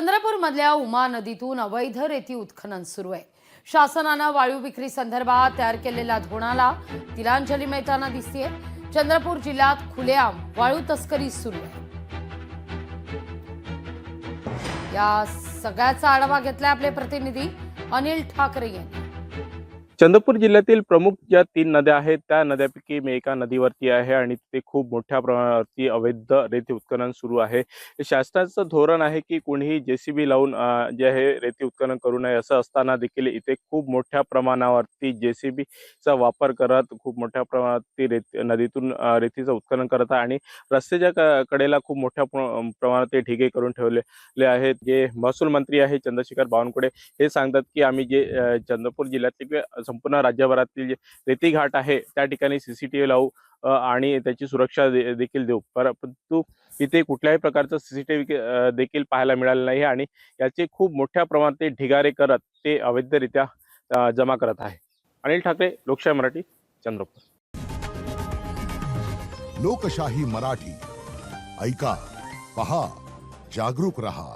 चंद्रपूरमधल्या उमा नदीतून अवैध रेती उत्खनन सुरू आहे। शासनानं वाळू विक्री संदर्भात तयार केलेल्या धोरणाला तिलांजली मिळताना दिसतेय। चंद्रपूर जिल्ह्यात खुलेआम वाळू तस्करी सुरू आहे। या सगळ्याचा आढावा घेतलाय आपले प्रतिनिधी अनिल ठाकरे यांनी। चंद्रपूर जिल्ह्यातील प्रमुख ज्या 3 नद्या आहेत त्या नद्यापैकी मी एका नदीवरती आहे आणि तिथे खूप मोठ्या प्रमाणावरती अवैध रेती उत्खनन सुरू आहे। शासनाचं धोरण आहे की कोणीही जेसीबी लावून जे आहे रेती उत्खनन करू नये, असं असताना देखील इथे खूप मोठ्या प्रमाणावरती जेसीबीचा वापर करत खूप मोठ्या प्रमाणात नदीतून रेतीचं उत्खनन करत आहे आणि रस्त्याच्या कडेला खूप मोठ्या प्रमाणात ते ढिगे करून ठेवलेले आहेत। जे महसूल मंत्री आहे चंद्रशेखर बावनकुळे हे सांगतात की आम्ही जे चंद्रपूर जिल्ह्यातले संपूर्ण राज्यभरातील जे रेती घाट आहे त्या ठिकाणी सीसीटीव्ही लावू आणि त्याची सुरक्षा देखील देऊ, परंतु इथे कुठल्याही प्रकारचं सीसीटीव्ही देखील पाहायला मिळालं नाही आणि याचे खूप मोठ्या प्रमाणात ते ढिगारे करत ते अवैधरित्या जमा करत आहे। अनिल ठाकरे, लोकशाही मराठी, चंद्रपूर। लोकशाही मराठी ऐका, पहा, जागरूक रहा।